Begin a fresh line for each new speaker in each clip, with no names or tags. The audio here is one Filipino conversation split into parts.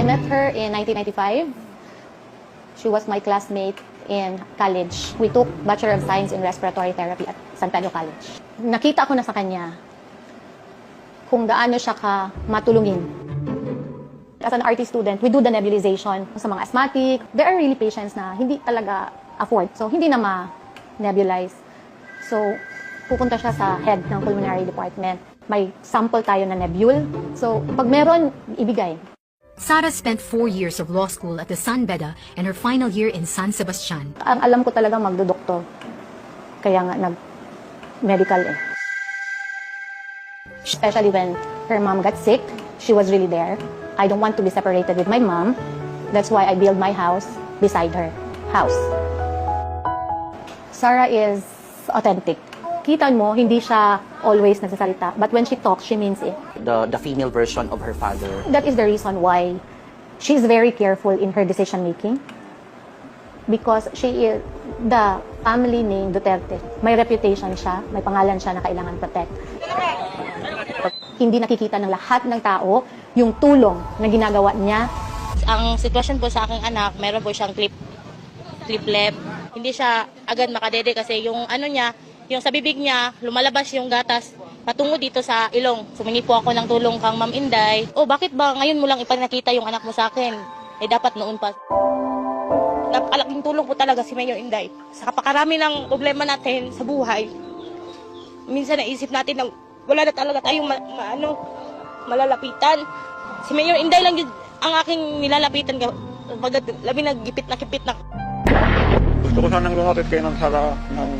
I met her in 1995. She was my classmate in college. We took Bachelor of Science in Respiratory Therapy at San Pedro College. Nakita ko na sa kanya kung gaano siya ka matulungin. As an RT student, we do the nebulization sa mga asthmatic. There are really patients na hindi talaga afford. So, hindi na ma-nebulize. So, pupunta siya sa head ng pulmonary department. May sample tayo na nebule. So, pag meron, ibigay.
Sara spent 4 years of law school at the San Beda and her final year in San Sebastian.
Ang alam ko talagang magdodoktor. Kaya nga nag-medical eh. Especially when her mom got sick, she was really there. I don't want to be separated with my mom. That's why I built my house beside her house. Sarah is authentic. Kita mo, hindi siya always nagsasalita. But when she talks, she means it.
The female version of her father.
That is the reason why she's very careful in her decision making. Because she is the family name Duterte. May reputation siya, may pangalan siya na kailangan protect. Hindi nakikita ng lahat ng tao yung tulong na ginagawa niya.
Ang sitwasyon po sa aking anak, meron po siyang clip lip. Hindi siya agad makadede kasi yung ano niya, yung sa bibig niya, lumalabas yung gatas patungo dito sa ilong. Sumingi po ako ng tulong kang Ma'am Inday. Oh, bakit ba ngayon mo lang ipinakita yung anak mo sa akin? Eh, dapat noon pa. Napakalaking tulong po talaga si Mayor Inday. Sa kapakarami ng problema natin sa buhay, minsan naisip natin na wala na talaga tayong malalapitan. Si Mayor Inday lang yun ang aking nilalapitan. Labi nagipit na.
Gusto ko sanang lumapit kayo ng Sara ng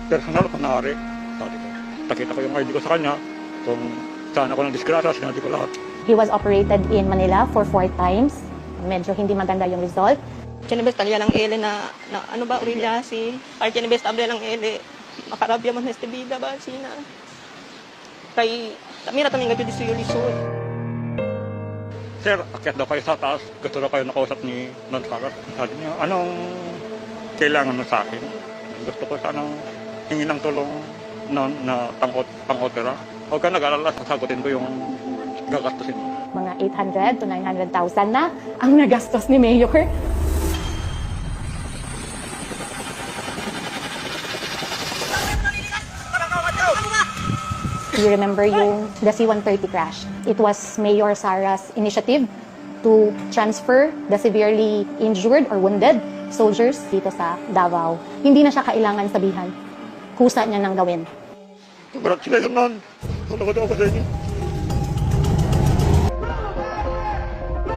personal kung maaari. Sabi ko, nakita ko yung ID ko sa kanya. Kung saan ako ng disgrasya, sinabi ko lahat.
He was operated in Manila for 4 times. Medyo hindi maganda yung result.
Chinibes talya ng ele na ano ba, Urilyasi. Ay, chinibes table ng ele. Makarabya man este vida ba, sina. Kay, kami na taming gabi dito yung lisod.
Sir, akyat daw kayo sa taas. Gusto daw kayo nakausap ni Non Sara. Sabi niya, anong kailangan mo sa akin? Gusto ko sanang hingi ng tulong na pang-opera. Huwag ka nag-alala, sasagutin ko yung gagastusin mo.
Mga 800 to 900,000 na ang nagastos ni Mayor. You remember yung the C-130 crash? It was Mayor Sara's initiative to transfer the severely injured or wounded soldiers dito sa Davao. Hindi na siya kailangan sabihan. Kusa niya nang gawin.
Sobrang sila yun nun. Wala ko daw ako sa inyo.